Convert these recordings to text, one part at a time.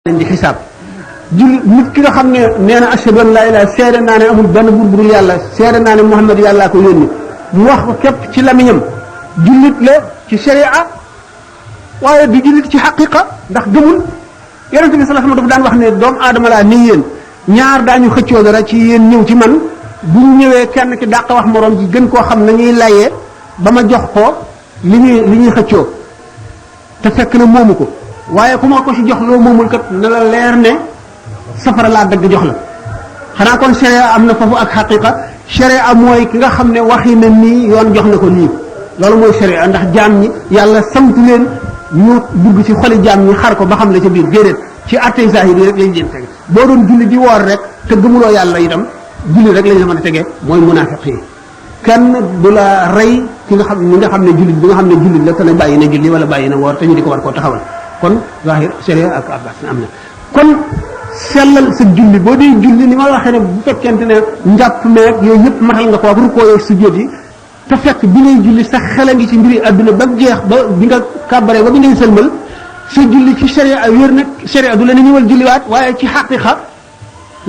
leen di xisaab julli nit ki nga xam ne nee na ashhadu an laa ilaaha seede naa ne amul benn buur bu dul yàlla seede naa ne Muhammad yàllaa ko yónni mu wax ko képp ci lamiñam jullit la ci sharia waaye du jullit ci xaqiqa ndax gëmul yonent bi sallallahu alayhi wasallam dafa daan wax ne doomu aadama laa ni yéen ñaar daañu xëccoo dara ci yéen ñëw ci man bu ñu ñëwee kenn ki dàq wax moroom ji gën koo xam nañuy layee ba ma jox ko li ñuy xëccoo te fekk na moomu ko waaye ku ma ko ci jox loo moomul kat na la leer ne safara laa dagg jox la xanaa kon sharia am na foofu ak xaqiqa sharia mooy ki nga xam ne waxi na nii yoon jox na ko lii loolu mooy sharia ndax jaam ñi yàlla samtu leen ñu dugg ci xoli jaam ñi xar ko ba xam la ca biir déedéet ci attey zahir yi rek lañ leen tege boo doon julli di woor rek te gëmuloo yàlla itam julli rek lañ la mën a tegee mooy munaafiq yi kenn du la rey ki nga xam ne jullit bi nga xam ne jullit la te ne bàyyi na julli wala bàyyi na woor te ñu di ko war koo taxawal kon zahir sharia ak abbas am na kon sellal sa julli boo dee julli ni ma waxee ne bu fekkente ne njàpp meeg yooyu yëpp matal nga ko ak rukkoo yeeg sujjóot yi te fekk bi ngay julli sa xel a ngi ci mbiri adduna ba jeex ba bi nga kàbbaree ba bi ngay sëlmal sa julli ci sharia wér nag sharia du la ne ñëwal julliwaat waaye ci xaqiqa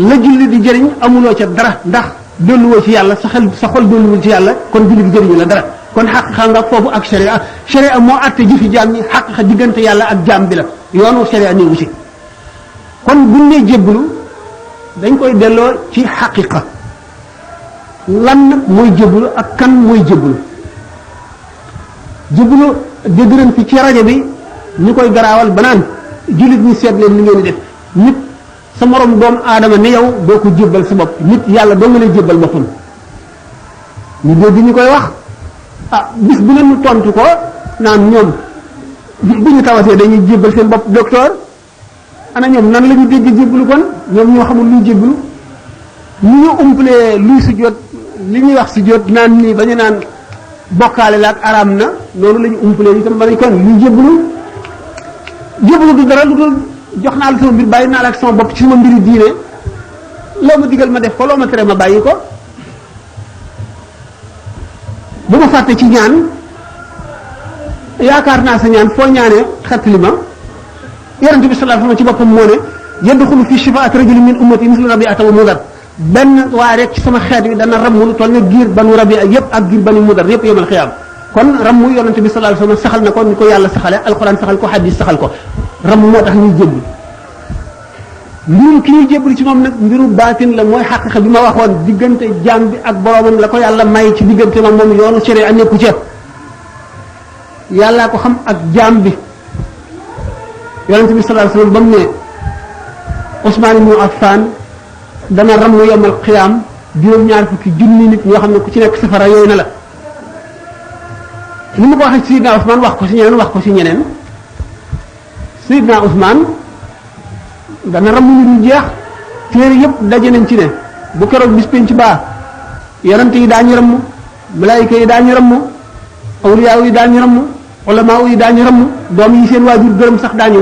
la julli di jëriñ amuloo ca dara ndax dolluwoo ci yàlla sa xol dolluwul ci yàlla kon julli di jëriñu la dara kon xaqiqa nga foofu ak sharia moo àtte jëfi jaam ñi xaqiqa diggante yàlla ak jaam bi la yoonu sharia néewu ci kon buñ nee jébbalu dañ koy delloo ci xaqiqa lan mooy jébbalu ak kan mooy jébbalu dégg nañ fi ci rajo bi ñu koy garaawal ba naan jullit ñi seet leen li ngeen di def nit sa morom doomu aadama ne yow doo ko jébbal sa bopp nit yàlla doo nga lay jébbal boppam ñu dégg ñu koy wax bis bu ne ñu tontu ko naan ñoom bu ñu tawatee dañuy jébbal seen bopp docteur ana ñoom nan la ñu dégg jébbalu kon ñoom ñoo xamul luy jébbalu ñu ñu umpalee luy sujjóot li ñuy wax sujjóot naan nii ba ñu naan bokkaale la ak araam na noonu la ñu umpalee itam ba kon luy jébbalu du dara lu dul jox naa la sama mbir bàyyi naa la ak sama bopp ci sama mbiri diine loo ma digal ma def ko loo ma tere ma bàyyi ko bu ma fàtte ci ñaan yaakaar naa sa ñaan foo ñaanee xettali ma yonent bi sallallahu alayhi wasallam ci boppam moo ne yadxulu fi shifaat rajulin min ummati mislu rabi'ata wa mudar benn waa rek ci sama xeet wi dana ramm lu toll ne giir banu rabi'a yëpp ak giir banu mudar yëpp yawmal xiyaam kon ramm yonent bi sallallahu alayhi wasallam saxal na ko ni ko yàlla saxale alquran saxal ko hadis saxal ko ramm moo tax ñuy jébbalu mbiru ki ñuy jébbalu ci moom nag mbiru baatin la mooy xaqiqa bi ma waxoon diggante jaam bi ak boroomam la ko yàlla may ci diggante mag moom yoonu sharia nekku ca yàllaa ko xam ak jaam bi yonent bi sallallahu alayhi wasallam ba mu ne Usmaan ibnu Affaan dana ramm yawmal qiyaam juróom-ñaar fukki junni nit ñoo xam ne ku ci nekk safara yooyu na la ni ma ko waxee ci Seydina Usmaan wax ko ci ñeneen Seydina Usmaan dana ramm ñu dul jeex téere yëpp daje nañ ci ne bu keroog bis penc baa yonent yi daañu ramm malaayika yi daañu ramm awliyaa yi daañu ramm ulamaa yi daañu ramm doom yi seen waajur gërëm sax daañu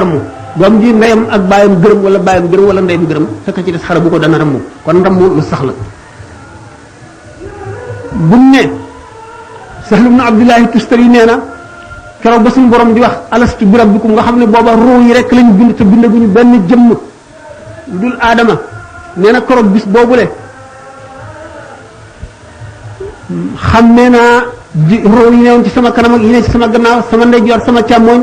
ramm doom ji ndeyam ak baayam gërëm wala baayam gërëm wala ndeyam gërëm fekk ci des xara bu ko dana ramm kon ramm lu sax la buñ ne Sahl ibn Abdullahi Tustari nee na keroog ba suñu borom di wax alastu bi rabbikum nga xam ne booba ruu yi rek lañu bind te bindaguñu benn jëmm lu dul aadama nee na keroog bis boobule xammee naa roo yi newoon ci sama kanam ak yi ne ci sama gannaaw sama ndeyjoor sama càmmooñ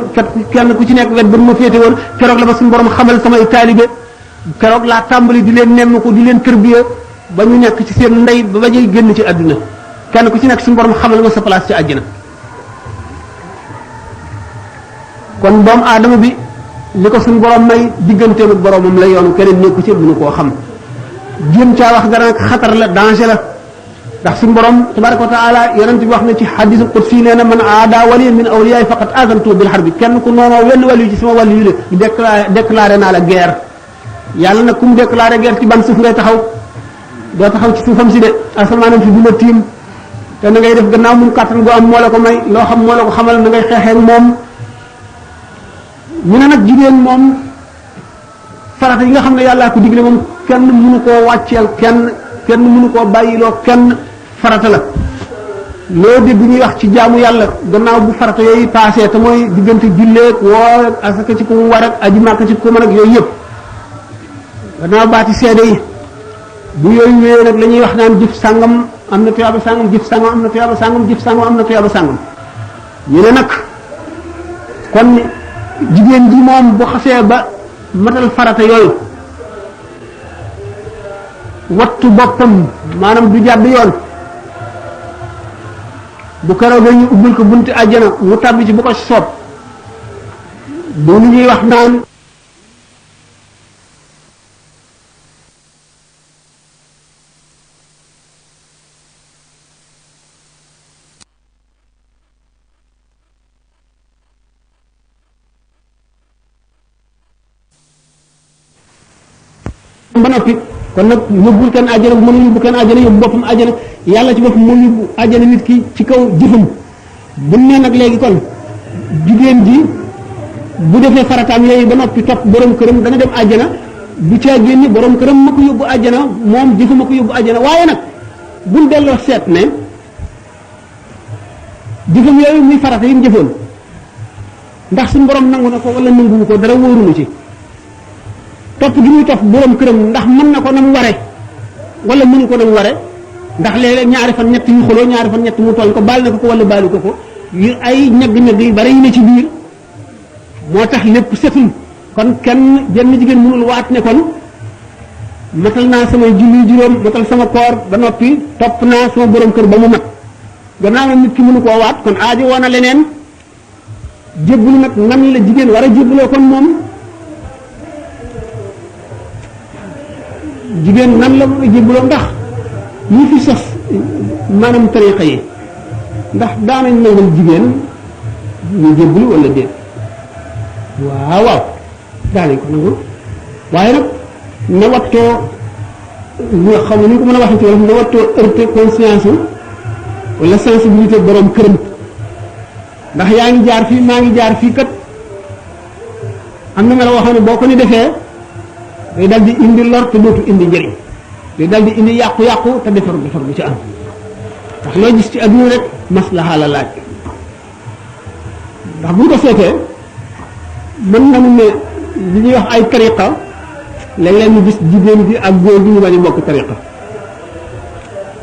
kenn ku ci nekk wet ba ma féete woon keroog la ma suñu borom xamal samay taalibe keroog laa tàmbali di leen nemm ko di leen tërbiya ba ñu nekk ci seen ndey ba ba ñuy génn ci àdduna kenn ku ci nekk suñu borom xamal ma sa place ci àjjana kon doomu aadama bi li ko suñu borom may digganteem ak boromam la yoonu keneen nekku ci mënu koo xam jéem caa wax dara nag xatar la danger la ndax suñu borom tabaraka wa taala yonent bi wax na ci xadiisu qudsi nee na man aada waliyan min awliyaay faqad azantu bil harbi kenn ku noonoo wenn waliyu ci sama waliyu yu déclaré naa la guerre yàlla nag ku mu déclaré guerre ci ban suuf ngay taxaw doo taxaw ci suufam si de asamaanam si du la tiim te na ngay def gannaaw mun kàttan gu am moo la ko may loo xam moo la ko xamal na ngay xeexee moom ñu ne nag jigéen moom farata yi nga xam ne yàllaa ko digle moom kenn mënu koo wàcceel kenn mënu koo bàyyiloo kenn farata la loo dégg ñuy wax ci jaamu yàlla gannaaw bu farata yooyu passé te mooy diggante julleeg woor ak asaka ci ko mu war ak aji màkka ci ko mën ak yooyu yëpp gannaaw baati seede yi bu yooyu wéyee nag la ñuy wax naan jëf sàngam am na tuyaaba sàngam jëf sàngam am na tuyaaba sàngam jëf sàngam am na tuyaaba sàngam ñu ne nag kon jigéen ji moom bu xasee ba matal farata yooyu wattu boppam maanaam du jàdd yoon bu keroog ñu ubbil ko bunti àjjana mu tàbbi ci bu ko soob bu lu ñuy wax naan ba noppi kon nag yóbbul kenn àjjana bu mën a yóbbu kenn àjjana yóbbu boppam àjjana yàlla ci boppam moo yóbbu àjjana nit ki ci kaw jëfam bu ne nag léegi kon jigéen ji bu defee farataam yooyu ba noppi topp borom këram dana dem àjjana bu caa génni borom këram ma ko yóbbu àjjana moom jëfu ma ko yóbbu àjjana waaye nag buñ delloo seet ne jëfam yooyu muy farata yi mu jëfoon ndax suñu borom nangu na ko wala nanguwu ko dara wóorunu ci topp gi muy topp borom këram ndax mën na ko na mu ware wala mënu ko na mu ware ndax léeg-léeg ñaari fan ñett yu xuloo ñaari fan ñett mu tooñ ko baal na ko wala baalu ko yu ay ñagg-ñagg yu bari yu ne ci biir moo tax lépp setul kon kenn jenn jigéen mënul waat ne kon matal naa samay julli juróom matal sama koor ba noppi topp naa sama borom kër ba mu mat gannaaw na nit ki mënu koo waat kon aajo woon na leneen jébbalu nag nan la jigéen war a jébbaloo kon moom jigéen nan la mën a jébbaloo ndax ñi fi sos maanaam tariqa yi ndax daanañ nangal jigéen ñu jébbalu wala déet waaw waaw daanañ ko nangu waaye nag na wattoo nga xam ne ni ko mën a waxee ci wolof na wattoo heurter conscience wala sensibilité borom këram ndax yaa ngi jaar fii maa ngi jaar fii kat am na nga la waxoon ne boo ko ni defee day dal di indi lor te dootu indi njëriñ day dal di indi yàqu-yàqu te defar bu ci am ndax loo gis ci adduna rek maslaha la laaj ndax bu ñu ko seetee mën nañu ne li ñuy wax ay tariqa léeg-léeg ñu gis jigéen bi ak góor bi ñu bañ a bokk tariqa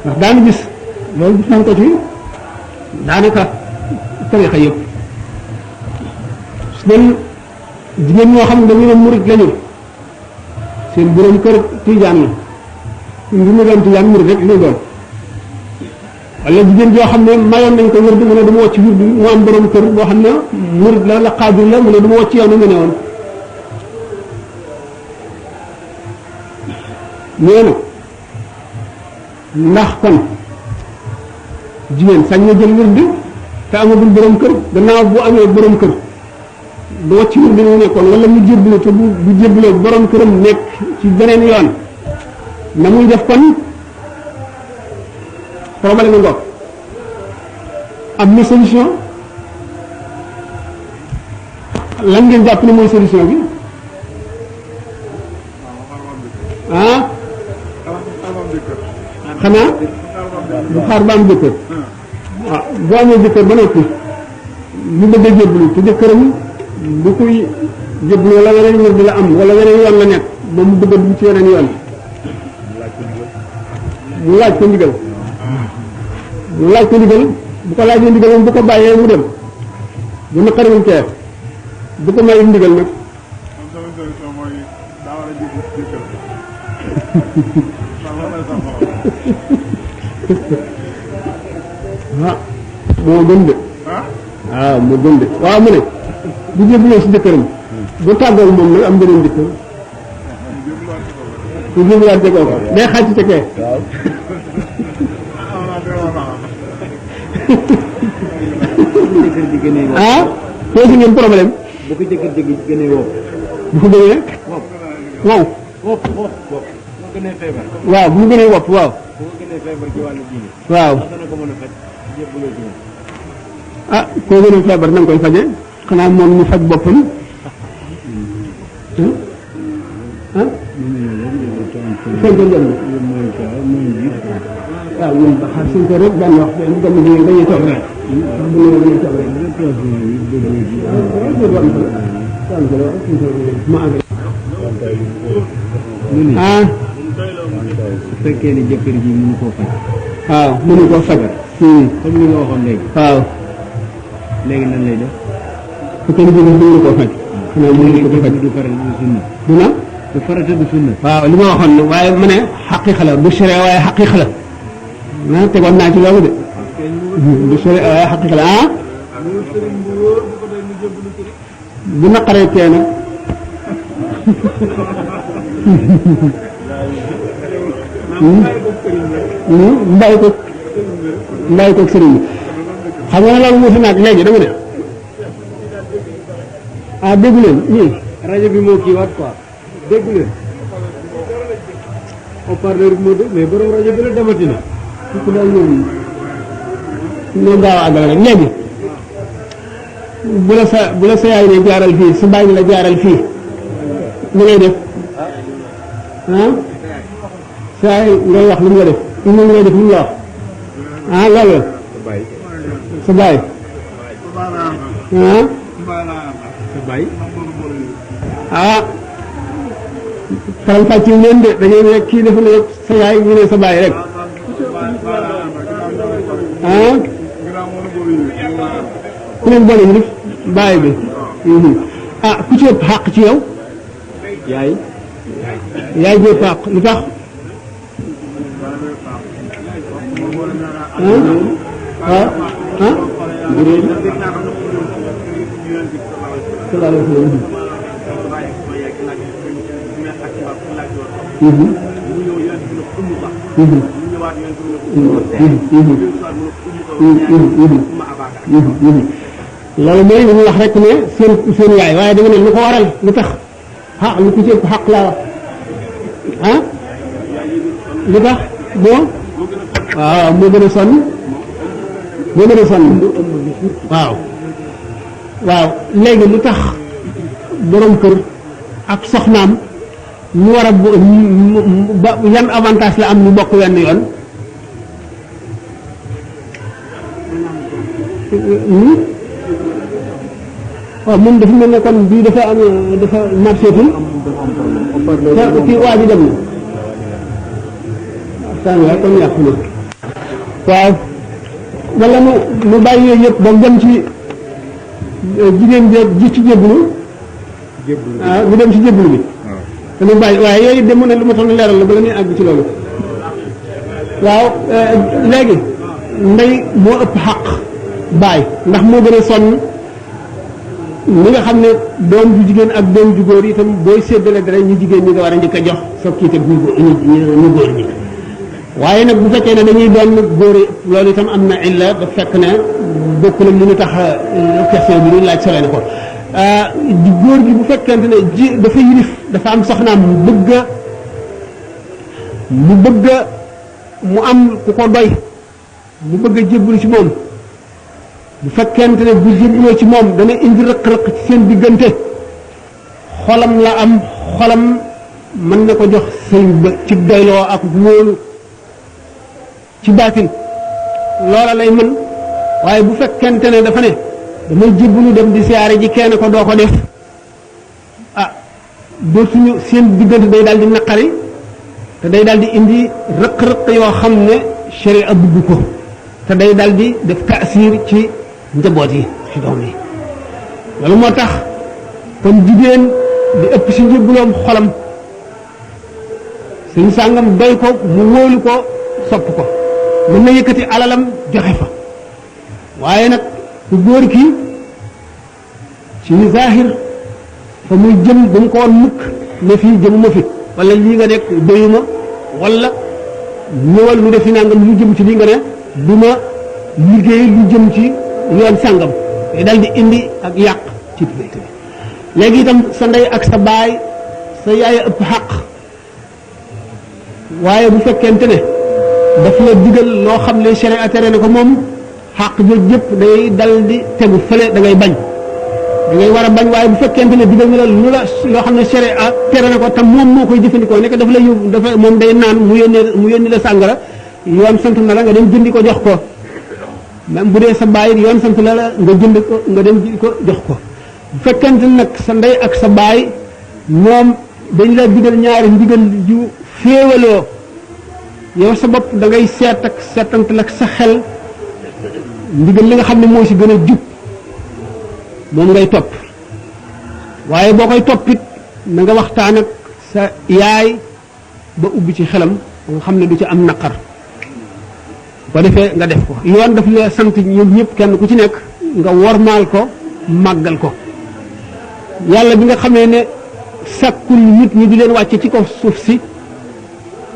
ndax daanu gis loolu gis nañ ko ci daanaka tariqa yëpp su doon jigéen ñoo xam ne dañu ne murit lañu seen borom kër tijaan la ngi mu doon tijaan murit rek lu doon wala jigéen joo xam ne mayoon nañ ko wér di mu ne dama wocc wir bi mu am borom kër boo xam ne murit la la xaadir la mu ne dama wocc yow na mu ne woon nee na ndax kon jigéen sañ na jël wird te amagul borom kër gannaaw bu amee borom kër du wacc wird bi mu nekkoon wala mu jébbalu te bu jébbaloo borom këram nekk ci beneen yoon na muy def kon problème ngoog am na solution lan ngeen jàpp ne mooy solution bi ah xanaa bu xaar ba am jëkkër waaw boo amee jëkkër ba noppi mu bëgg a jébbalu te jëkkëram bu koy jébbalu wala weneen wér di la am wala weneen yoon la nekk moom mu bëgg a dugg ci weneen yoon mu laaj ko ndigal bu ko laajee ndigal moom bu ko bàyyee mu dem bu naqariwul teer bu ko may ndigal nag ah moo gën de waaw moo gën de waaw mu ne bu jébbaloo si jëkkëram bu tàggoog moom nag am beneen jëkkër bu jébalaat jegoo ko day xàcc ca kee ah pose ngeen problème bu ko jëkkër jëgg gënee woo bu ko gënee wow wopp bu gënee feebar waaw bu mu gënee wopp waaw bu ko gënee feebar ci wàllu diine waaw dana ko mën a faj jébbaloo ci moom ah koo gënee feebar na nga koy faje xanaa moom mu faj boppam ah feeñ ko jëm waaw ñun ba xaar suñ ko rek daan wax bu gën a jógee dañuy toog rek bu ñu dañuy toog rek ah su fekkee ne jëkkër ji mënu koo faj. waaw mënu koo faj. comme li nga waxoon léegi. waaw léegi nan lay def. su fekkee ne jëkkër mënu koo faj. xanaa mënu ko faj du farata du sunna. du na du farata du sunna. waaw li ma waxoon ne waaye ma ne xaqiiqa la du sere waaye xaqiiqa la ah tegoon naa ci loolu de du sere waaye xaqiiqa la ah bu naqaree tee nag mbay ko sëriñ bi xam nga ne loolu wuute naag léegi dama ne ah dégg leen ñii rajo bi moo kii waat quoi dégg leen haut-parleur bi moo dégg mais borom rajo bi la demati na. ku daal ñoom gaaw a àggale rek léegi bu la sa yaay ne jaaral fii su bàyyi la jaaral fii ni ngay def ah saa yi ngay wax lu mu la def lu ngay def lu mu la wax ah loolu la sa bàyyi ah sa bàyyi. ah faram fàcce leen de dañuy ne kii dafa ne sa yaay ñu ne sa bàyyi rek ah ku leen boole ñu def bàyyi bi ah ku ci ëpp xàq ci yow yaay. yaay ji ëpp xàq lu tax ah ah loolu mooy li ñu wax rek ne seen yaay waaye da nga ne lu ko waral lu tax ah lu ko ci ëpp xaq laa wax ah lu tax bon waaw moo gën a sonn moo gën a sonn waaw waaw léegi lu tax borom kër ak soxnaam ñu war a ba yan avantage la am ñu bokk wenn yoon waaw moom dafa mel ne kon bii dafa am dafa marchétul te kii waa ji dem na waxtaan waaye kon yàqu na waaw wala mu bàyyi yooyu yëpp ba dem ci jigéen ji ci jébbalu waaw mu dem ci jébbalu bi te mu bàyyi waaye yooyu dem na lu ma tax na leeral la bala ñuy àgg ci loolu waaw léegi ndey moo ëpp xaq baay ndax moo gën a sonn li nga xam ne doom ju jigéen ak doom ju góor itam booy séddale dara ñu jigéen ñi nga war a njëkk a jox soog kii itam ñu góor ñi waaye nag bu fekkee ne dañuy doon góor yi loolu itam am na illa da fekk ne bokkul ak li ñu tax question bi ñu laaj sole na ko góor gi bu fekkente ne ji dafa yilif dafa am soxnaam mu bëgg mu am ku ko doy mu bëgg a jébbalu ci moom bu fekkente ne bu jébbaloo ci moom dana indi rëq-rëq ci seen diggante xolam la am xolam mën na ko jox sëñ ba ci doyloo ak wóolu ci baatin loola lay mën waaye bu fekkente ne dafa ne damay jébbalu dem di siyaare ji kenn ko doo ko def ah dootuñu seen diggante day daal di naqari te day daal di indi rëq-rëq yoo xam ne sharia bëgg ko te day daal di def taasir ci njaboot yi ci doom yi loolu moo tax kon jigéen di ëpp si njëbbuloom xolam suñ sàngam doy ko mu wóolu ko sopp ko mën na yëkkati alalam joxe fa waaye nag ku góor ki ci zahir fa muy jëm ba mu ko woon mukk ne fii jëmuma fi wala lii nga nekk doyuma wala ñëwal lu defi nangam lu jëm ci lii nga ne du ma liggéey lu jëm ci yoon sàngam day dal di indi ak yàq ci diggante bi léegi itam sa ndey ak sa baay sa yaay ëpp xaq waaye bu fekkente ne daf la digal loo xam ne sharia tere na ko moom xaq jooju yëpp day dal di tegu fële da ngay bañ da ngay war a bañ waaye bu fekkente ne digal na la lu la loo xam ne sharia tere na ko tam moom moo koy jëfandikoo nekk dafa la yóbbu dafa moom day naan mu yónni la sàngara yoon sant na la nga dem jëndi ko jox ko même bu dee sa baay yoon sant na la nga jënd ko nga dem jëndi ko jox ko bu fekkente nag sa ndey ak sa baay moom dañ la digal ñaari ndigal yu féewaloo yow sa bopp da ngay seet ak seetantal ak sa xel ndigal li nga xam ne moo si gën a jub moom ngay topp waaye boo koy toppit na nga waxtaan ak sa yaay ba ubbi ci xelam ba nga xam ne du ci am naqar bu ko defee nga def ko yoon daf la sant ñoom ñëpp kenn ku ci nekk nga wormaal ko màggal ko yàlla bi nga xamee ne sàkkul nit ñi di leen wàcce ci kaw suuf si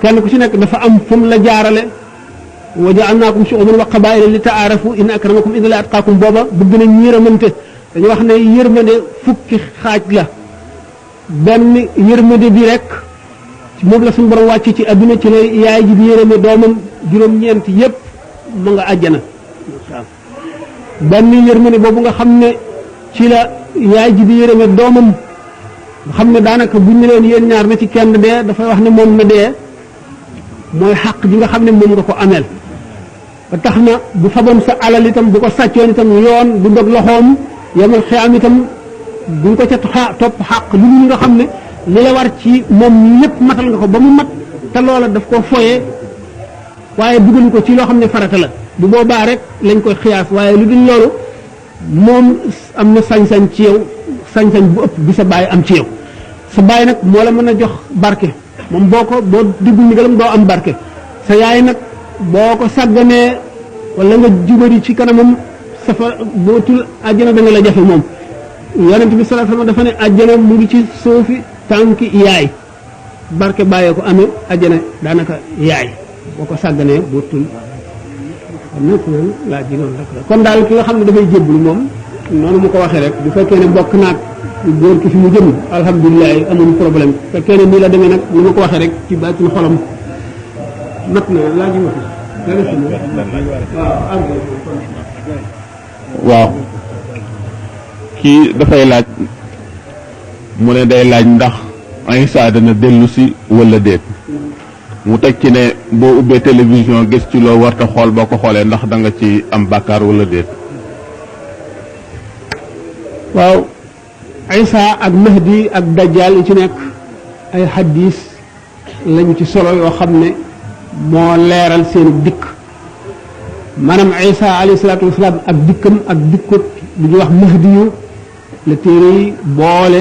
kenn ku ci nekk dafa am fu mu la jaarale wa ja'alnaakum shu'uban wa qabaa'ila li ta'aarafu inna akramakum inda Llaahi atqaakum booba bëgg nañ yërëmante dañu wax ne yërmande fukki xaaj la benn yërmande bi rek moom la suñu borom wàcce ci adduna ci la yaay ji di yërëme doomam juróom-ñeent yépp ma nga àjjana benn yërmande boobu nga xam ne ci la yaay ji di yërëme doomam nga xam ne daanaka buñ ne leen yéen ñaar na ci kenn dee dafay wax ne moom na dee mooy xàq ji nga xam ne moom nga ko ameel ba tax na bu faboon sa alal itam bu ko sàccoon itam yoon du dog loxoom yamal xiyaam itam buñ ko ca topp xàq lu ñu nga xam ne li la war ci moom lépp matal nga ko ba mu mat te loola daf ko foye waaye dugal ko ci loo xam ne farata la bu boobaa rek lañ koy xiyaas waaye lu dul loolu moom am na sañ-sañ ci yow sañ-sañ bu ëpp bi sa baay am ci yow sa baay nag moo la mën a jox barke moom boo diggul ndigalam doo am barke sa yaay nag boo ko sàgganee wala nga jubari ci kanamam safa bootul àjjana da nga la jafe moom yonent bi sallallahu alayhi wasallam dafa ne àjjana mu ngi ci suufi tànki yaay barke bàyyee ko amee àjjana daanaka yaay boo ko sàgganee bootul laa ji noonu rek la kon daal ki nga xam ne dafay jébbalu moom noonu mu ko waxee rek bu fekkee ne bokk naag góor ki fi mu jëm alhamdulilah amuñu problème bu fekkee ne nii la demee nag ni ma ko waxee rek ci baatin xolam mat na laa ji waaw kii dafay laaj mu ne day laaj ndax Isa dana dellu si wala déet mu teg ci ne boo ubbee télévision gis ci loo warta xool boo ko xoolee ndax da nga ci am bàkkaar wala déet. waaw Isa ak Mahdi ak Dajjal yi ci nekk ay xaddiis lañu ci solo yoo xam ne moo leeral seen dikk maanaam Isa alayhi salaatu wasalaam ak dikkam ak dikkut lu ñuy wax Mahdi yu la téere yi boole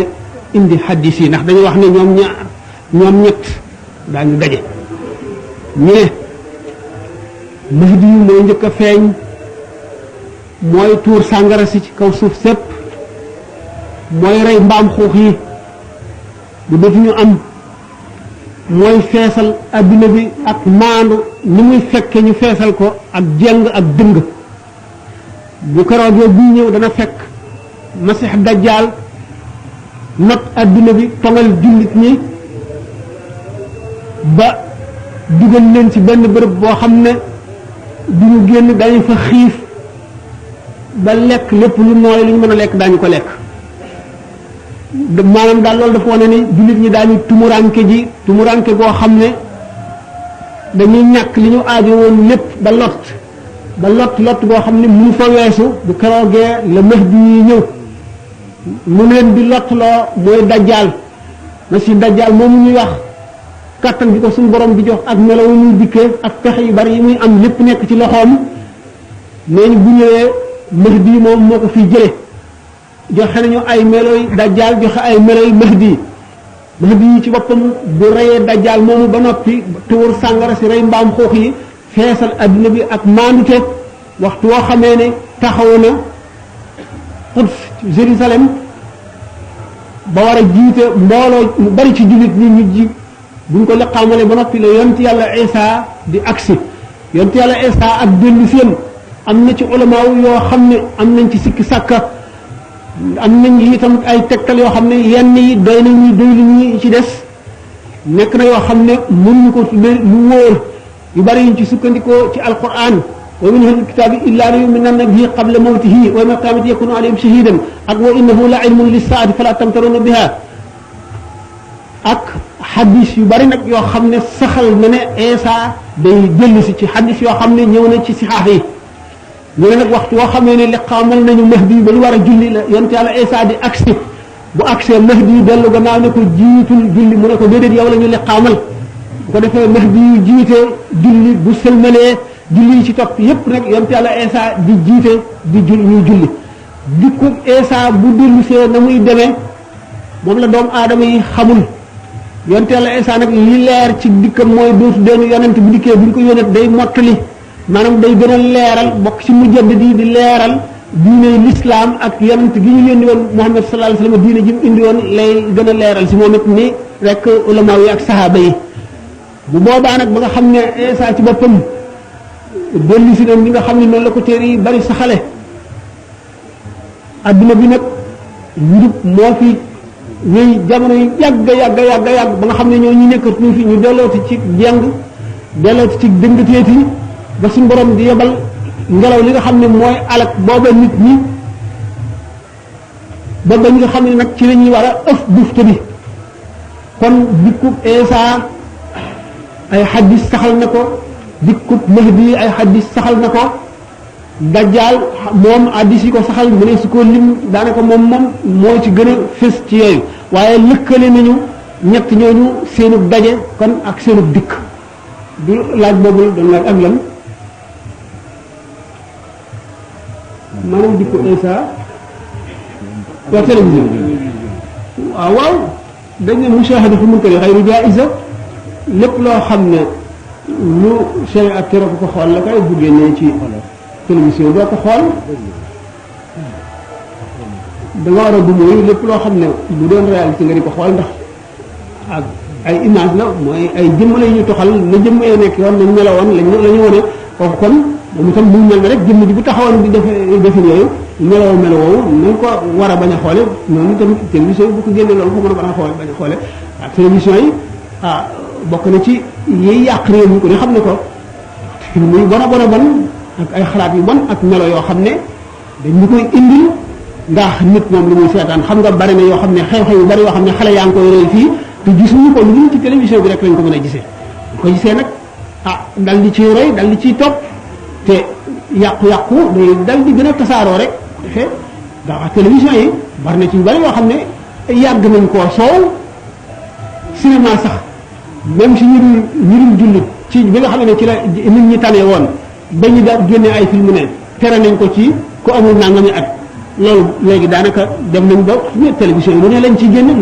indi xaddiis yi ndax dañuy wax ne ñoom ñett daañu daje ñu ne Mahdi yu mooy njëkk a feeñ mooy tuur sàngara si ci kaw suuf sépp mooy rey mbaam xuux yi bu dootuñu am mooy feesal adduna bi ak maandu ni muy fekke ñu feesal ko ak jeng ak dëng bu keroogee buy ñëw dana fekk masix dajjaal not adduna bi tongal jullit ñi ba dugal leen ci benn bërëb boo xam ne du ñu génn dañu fa xiif ba lekk lépp lu nooy lu ñu mën a lekk daañu ko lekk maanaam daal loolu dafa wane ni jullit ñi daañu tumuranke goo xam ne dañuy ñàkk li ñu aajo woon lépp ba lot goo xam ne mënu fa weesu bu keroogee la Mahdi yi ñëw mu leen di lottloo mooy dajjaal na si dajjaal moomu ñuy wax kàttan bi ko suñu borom di jox ak melaw yi muy dikkee ak pexe yu bari yi muy am lépp nekk ci loxoom nee ñu bu ñëwee Mahdi moom moo ko fiy jële joxe nañu ay meloy dajjaal joxe ay meloy Mahdi yi ci boppam bu reyee dajjaal moomu ba noppi tuur sàngara si rey mbaam xuux yi feesal adduna bi ak maandute waxtu woo xamee ne taxaw na Quds Jérusalem ba war a jiite mbooloo mu bari ci jullit ñi ñu ji buñ ko liqaamale ba noppi la yonent yàlla Isa di agsi yonent yàlla Isa ak dellu seen am na ci ulamaaw yoo xam ne am nañ ci sikki sàkka am nañ itam ay tegtal yoo xam ne yenn yi doy nañu doy lu ñu ci des nekk na yoo xam ne mënuñu ko lu wóor yu bari yuñ ci sukkandikoo ci alquran wa min ahli alkitabi illa la yu'minanna bihi qabla mawtihi wa yawma alqiyamati yakunu alayhim shahidan ak wa innahu la ilmun lis-saa'ati fala tamtaruna biha ak xadis yu bari nag yoo xam ne saxal na ne Isa day dellu si ci xadis yoo xam ne ñëw na ci sixaax yi ñu ne nag waxtu woo xamee ne liqaamal nañu mahdi ba ñu war a julli la yonent yàlla Isa di agsi bu agsee mahdi dellu gannaaw ne ko jiitul julli mu ne ko déedéet yow la ñu liqaamal bu ko defee mahdi yu jiite julli bu sëlmalee julli yi ci topp yépp nag yonent yàlla Isa di jiite di ñuy julli dikku Isa bu dellusee na muy demee moom la doomu aadama yi xamul yonent yàlla Isa nag li leer ci dikkam mooy dootu deenu yonent bu dikkee bu ñu ko yónnee day mottali maanaam day gën a leeral bokk ci mujaddid di leeral diine l'islam ak yonent gi ñu yónni woon Muhammad sallallahu alayhi wasallam diine ji mu indi woon lay gën a leeral si moom it ni rek ulama yi ak sahaaba yi bu boobaa nag ba nga xam ne Isa ci boppam dellu si na li nga xam ne noonu la ko téere yi bari saxale adduna bi nag njub moo fi wéy jamono yi yàgg ba nga xam ne ñoo ñu nekkatuñu fi ñu dellooti ci jeng dellooti ci dëngateeti ba suñu borom di yebal ngelaw li nga xam ne mooy alak booba nit ñi ba ba nga xam ne nag ci la ñuy war a ëf bufte bi kon dikkub Isa ay xaddis saxal na ko dikkub Mahdi ay xaddis saxal na ko Dajjal moom addis yi ko saxal mu ne su ko lim daanaka moom moo ci gën a fës ci yooyu waaye lëkkale nañu ñett ñooñu seenub daje kon ak seenub dikk du laaj boobu doon laaj ak lan maanaam dikku Isa waa télévision waaw dañ ne mushahadatu munkari xayru jaiza lépp loo xam ne lu sharia ak tere ko xool la kay bu génnee ci télévision doo ko xool da nga war a du mooy lépp loo xam ne bu doon réalité nga di ko xool ndax ak ay image la mooy ay jëmm la ñu toxal na jëmm yoo nekk yoon nañ melowoon la ñu wone kooku kon moom itam mu mel ne rek jëmm ji bu taxawoon di defin yooyu melowoo nañ ko war a bañ a xoole noonu itam télévision yi bu ko génnee loolu ko mën a bañ a xoole ak télévision yi bokk na ci yiy yàq réew mi ko ne xam ne ko muy bon a bon ak ay xalaat yu bon ak melo yoo xam ne dañ ñu koy indil ndax nit moom lu muy seetaan xam nga bari na yoo xam ne xew-xew yu bari yoo xam ne xale yaa ngi koy roy fii te gisuñu ko lu ñu ci télévision bi rek lañ ko mën a gisee bu ko gisee nag dal di ciy roy dal di ciy topp te yàqu-yàqu day dal di gën a tasaaroo rek defee ndax télévision yi bari na ci yu bari yoo xam ne yàgg nañ koo soow cinéma sax même si ñu dul jullit ci bi nga xam ne ci la nit ñi tane woon ba ñu daal génne ay film ne tere nañ ko ci ku amul nangami at loolu léegi daanaka dem nañ ba télévision yi lu ne lañ ci génne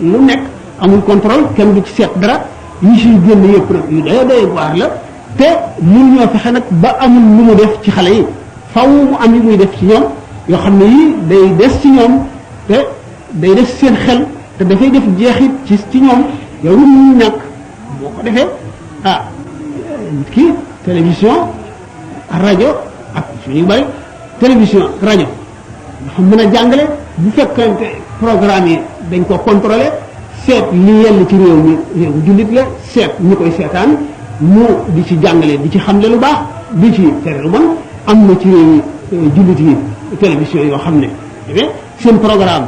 lu nekk amul contrôle kenn du ci seet dara yi siy génn yëpp nag yu doy waar la te mun ñoo fexe nag ba amul lu mu def ci xale yi faw mu am yi muy def ci ñoom yoo xam ne yii day des ci ñoom te day des seen xel te dafay def jeexit ci ñoom yow lu mu ñàkk boo ko defee kii télévision rajo ak yu bari télévision rajo dafa mën a jàngale bu fekkante programme yi dañ ko contrôler seet li yell ci réew mi réew jullit la seet ñu koy seetaan mu di ci jàngale di ci xamle lu baax di ci tere lu bon am na ci réew yi jullit yi télévision yoo xam ne seen programme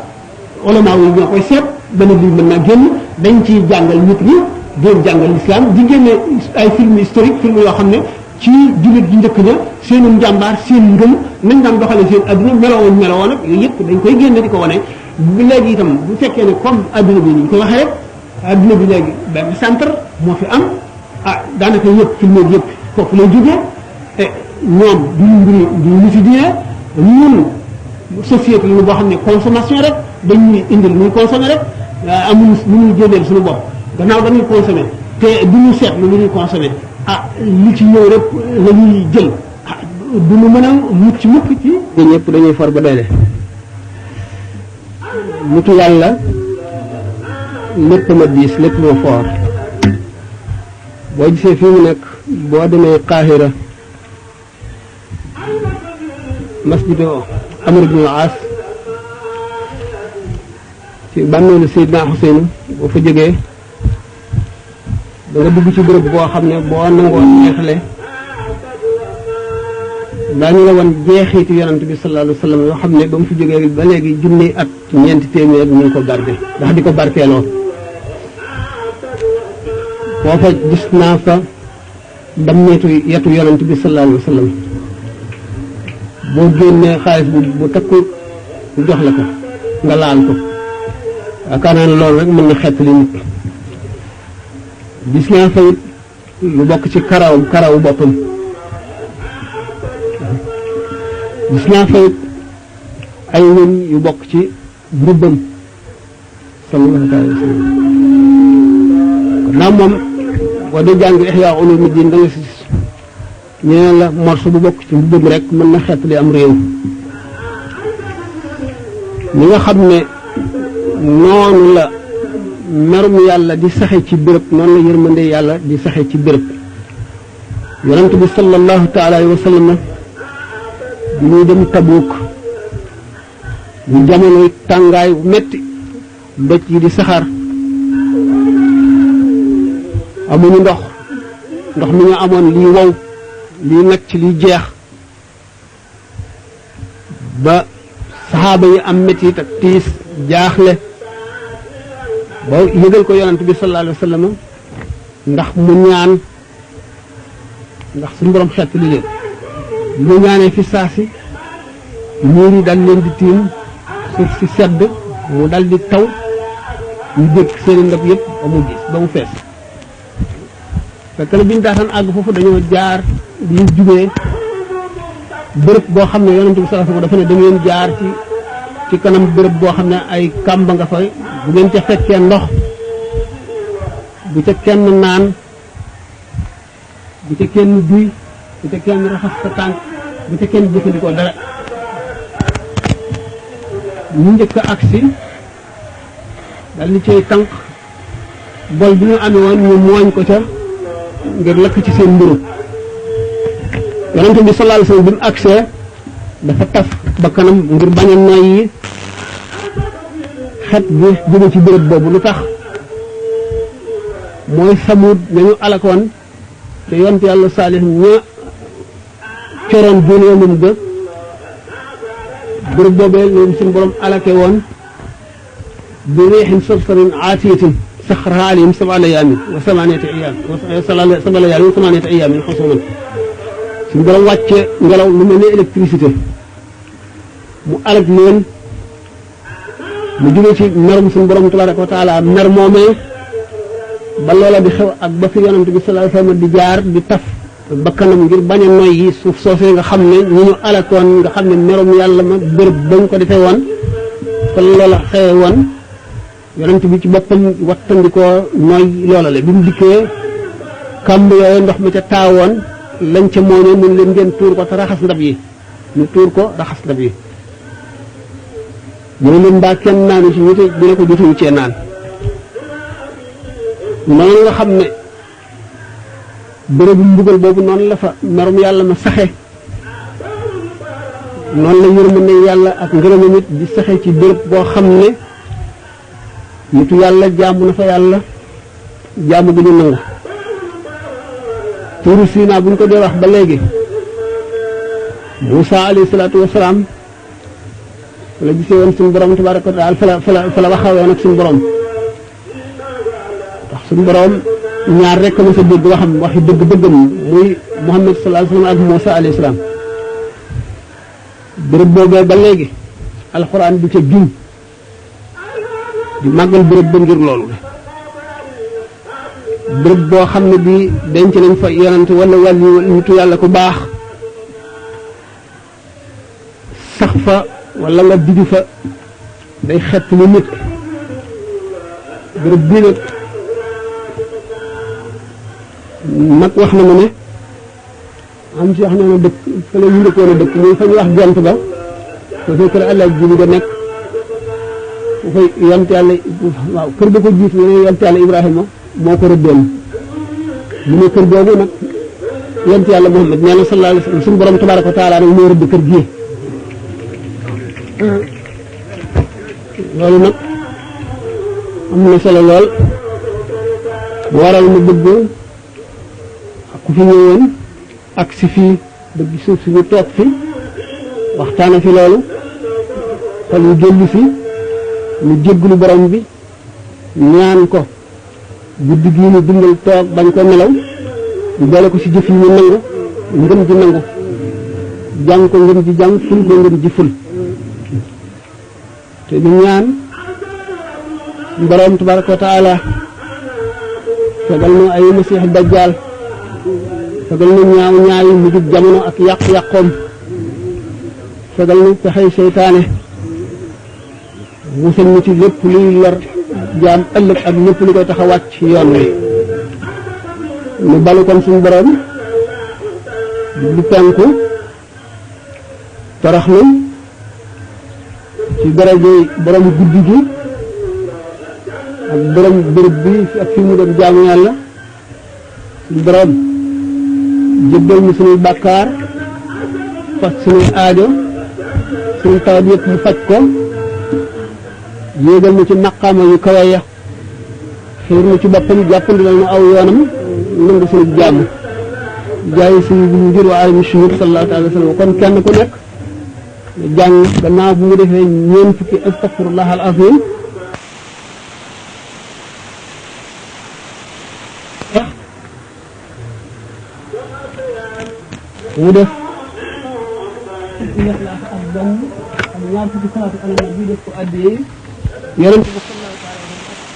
ulama yi ñoo koy seet benn bi mën naa génn dañ ciy jàngal nit ñi doon jàngal l'islam di génne ay film historique film yoo xam ne ci jullit ji njëkk ña seenu njàmbaar seen ngëm nañ daan doxale seen adduna melowoon nag yooyu yëpp dañ koy génne di ko wane bu léegi itam bu fekkee ne comme adduna bi ni ñu koy waxee rek adduna bi léegi benn centre moo fi am daanaka yëpp film yëpp foofu lay jógee te ñoom duñu mbiri duñu lu fi diine ñun société lu boo xam ne consommation rek dañuy indil muy consommer rek amuñu lu ñuy génneel suñu bopp gannaaw dañuy consommer te duñu seet lu ñuy consommer li ci ñëw rek la ñuy jël du ñu mën a mucc ci ñëpp dañuy for ba doyle mutu yàlla lépp ma diis lépp ma foor boo gisee fii mu nekk boo demee Qahira masjidu Amr ibn al-As ci bàmmeelu Seydina Xuseyn boo fa jógee da nga dugg ci bërëb boo xam ne boo nangoo neexle daañu la wan jeexiitu yonent bi sallallahu alayhi wa sallam yoo xam ne ba mu fi jógee ba léegi junni at ñeenti téeméer ñu ngi ko garde ndax di ko barkeeloo foofa gis naa fa dammeetu yetu yonent bi sallallahu alayhi wa sallam boo génnee xaalis bu takku jox la ko nga laal ko yaakaar naa ne loolu rek mën na xettali nit gis naa fa it lu bokk ci karawu boppam gis naa fa it ay wëñ yu bokk ci mbubbam sallallahu alayhi wa sallam kon naa moom boo dee jàng Ihya Ulumuddin da nga si ñeneen la morso bu bokk ci mbubbam rek mën na xettali am réew ñi nga xam ne noonu la merum yàlla di saxe ci béréb noonu la yërmande yàlla di saxe ci béréb yonent bi sallallahu taala alayhi wa sallam bi ñuy dem Tabuuk ñu jamonoy tàngaay bu metti bëcc yi di saxaar amuñu ndox mi ñu amoon lii wow lii nag ci lii jeex ba saxaaba yi am mettit ak tiis jaaxle ba yëgal ko yonent bi sallallahu alayhi wa sallam ndax mu ñaan ndax suñu borom xett li leen mu ñaanee fi saasi niir yi dal leen di tiim suuf si sedd mu dal di taw ñu dégg seeni ndab yëpp ba mu fees fekk na bi ñu daataan àgg foofu dañoo jaar bi ñu jubee bërëb boo xam ne yonent bi sallallahu alayhi wa sallam dafa ne da ngeen jaar ci kanam bërëb boo xam ne ay kàmba nga fay bu ngeen ca fekkee ndox bu ca kenn naan bu ca kenn duy bu ca kenn raxas sa tànk bu ca kenn jëfandikoo dara ñu njëkk a agsi dal di cay tànk bol bi ñu amee woon ñu mooñ ko ca ngir lakk ci seen mburu yonent bi sallallahu alayhi wa sallam bi mu agsee dafa taf ba kanam ngir bañ a noyyi xet bi jóge ci béréb boobu lu tax mooy Samuud nañu alakoon te yonent yàlla Saalix ña coroon juneemum ga béréb boobee leen suñu borom alake woon bi riixin sarsarin aatiyatin saxarahaa alayhim sab'a layaalin wa samaaniyata ayyaamin husuuman suñu borom wàcce ngelaw lu mel ne électricité mu alag leen mu jóge ci merum suñu borom tabaraka wa taala mer moomee ba loola di xew ak ba fi yonent bi sallallahu alayhi wa sallam di jaar di taf bakkanam ngir bañ a noyyi suuf soosee nga xam ne ñi ñu alakoon nga xam ne merum yàlla ma bërëb bañ ko defee woon kon loola xewe woon yonent bi ci boppam wattandikoo noy loola la bi mu dikkee kàmb yooyu ndox mi ca taawoon lañ ca mooñee mun leen ngeen tuur ko te raxas ndab yi ñu tuur ko raxas ndab yi mu ne leen mbaa kenn naanu ci ñu te dina ko jotuñu cee naan noonu nga xam ne bërëbu mbugal boobu noonu la fa merum yàlla ma saxe noonu la yërmande yàlla ak ngërëmam it di saxe ci bërëb boo xam ne nitu yàlla jaamu na fa yàlla jaamu bi ñu nangu tuuru Siina bu ñu ko dee wax ba léegi Muusa alayhi salaatu wasalaam fa la gisee woon suñu borom tabaaraka wa taala fa la waxawee nag suñu borom ndax suñu borom ñaar rek ma sa dégg waxam waxi dëgg-dëggam muy Muhammad sallallahu alayhi wa sallam ak Muusa alayhi salaam béréb boobee ba léegi alxuraan du ca giñ di màggal béréb ba ngir loolu béréb boo xam ne bii denc nañ fa yonent wala wàllu nitu yàlla ku baax sax fa wala nga digi fa day xett lu nit béréb bii nag mag wax na ma ne am ci wax na ma dëkk fële ñu ndëkkoon a dëkk muy fa ñu wax jant ba te fekk la àlla ji nga nekk bu fay yonent yàlla waaw kër ga ko jiit ne yonent yàlla Ibrahima moo ko rëddoon mu ne kër googu nag yonent yàlla Muhammad nee na sallallahu alayhi wa sallam suñu borom tabaraka wa taala nag moo rëdd kër gi loolu nag am na solo lool waral mu bëgg ku fi ñëwoon ak si fii bëgg suuf si ñu toog fi waxtaane fi loolu xol yu dellu fi ñu jéggulu borom bi ñaan ko guddi gii ñu dundal toog bañ ko nelaw ñu boole ko ci jëf yi ñu nangu ngëm ji nangu jàng ko ngëm ji jàng ful ko ngëm ji ful te ñu ñaan borom tabaraka wa taala fegal nu ay masiix dajjaal fegal nu ñaaw ñaawi mujjub jamono ak yàq-yàqoom fegal nu pexey seytaane musal ñu ci lépp luy lor jaam ëllëg ak lépp lu koy tax a wàcc yoon wi ñu balu kon suñu borom du penku toroxlu ci daraje borom guddi gi ak borom bërëb bi ak fi mu doon jaamu yàlla suñu borom jéggal ñu suñuy bàkkaar faj suñuy aajo suñu tawat yëpp mu faj ko yéegal ñu ci maqaama yu kawe ya xiir ñu ci boppam jàppandilal nu aw yoonam nangu suñu jàmm jaay suñu bu ngir wa alami shuhur sallallahu alayhi wa sallam kon kenn ku nekk jàng gannaaw bu mu defee ñeent fukki astaghfirullah al azim mu def ak benn ak ñaar fukki salaatu ala nabi def ko addee yonent bi